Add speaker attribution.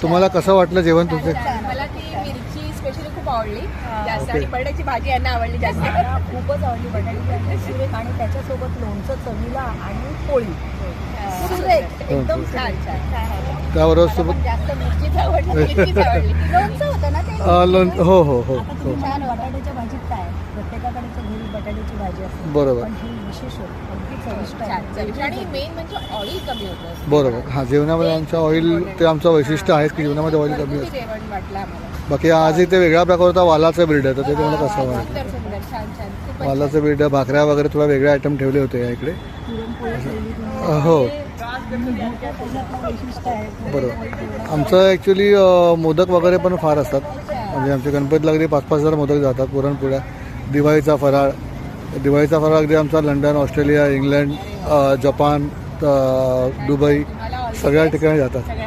Speaker 1: तुम्हाला कसं वाटलं जेवण तुमचं?
Speaker 2: मला ती मिरची स्पेशली खूप आवडली जास्त आणि बटाट्याची भाजी यांना आवडली जास्त.
Speaker 3: खूपच आवडली बटाट्याची भाजी आणि त्याच्यासोबत लोणचं चवीला आणि पोळी सुरेख, एकदम
Speaker 2: छान छान.
Speaker 1: त्याबरोबर सोबत
Speaker 2: जास्त मिरचीच आवडली. मिरचीच आवडली.
Speaker 3: लोणचं होतं ना ते.
Speaker 1: हो हो हो
Speaker 3: आता
Speaker 1: हो
Speaker 3: तुम्ही छान बटाट्याच्या भाजीत काय प्रत्येकाकडे घरी बटाट्याची भाजी असते
Speaker 1: बरोबर.
Speaker 3: पण ही विशेष होती, अगदी चविष्ट
Speaker 2: छान
Speaker 3: आहे.
Speaker 2: चविष्ट आणि मेन म्हणजे ऑइल कमी होतं.
Speaker 1: बरोबर. हां, जेवणामध्ये आमचं ऑइल ते आमचं वैशिष्ट्य आहे की जेवणामध्ये ऑइल कमी
Speaker 2: घरगुती
Speaker 1: असतं.
Speaker 2: जेवण वाटलं आम्हाला.
Speaker 1: बाकी आज इथे वेगळा प्रकार होता, वालाचं बिर्ड तर ते तुम्हाला कसं वाटलं?
Speaker 2: सुंदर सुंदर छान छान खूपच
Speaker 1: वालाचं बिर्ड, भाकऱ्या वगैरे थोडा वेगळे आयटम ठेवले होते या इकडे.
Speaker 3: पुरणपोळी ठेवली तुम्ही.
Speaker 1: हो
Speaker 3: त्याच्यातलं वैशिष्ट्य आहे.
Speaker 1: बरोबर. आमचं ॲक्च्युली मोदक वगैरे पण फार असतात. म्हणजे आमच्या गणपतीला अगदी 5-5 हजार मोदक जातात, पुरणपोळ्या. दिवाळीचा फराळ अगदी आमचा London, Australia, England, Japan, Dubai
Speaker 2: मला
Speaker 1: सगळ्या ठिकाणी जातात.
Speaker 2: सगळ्या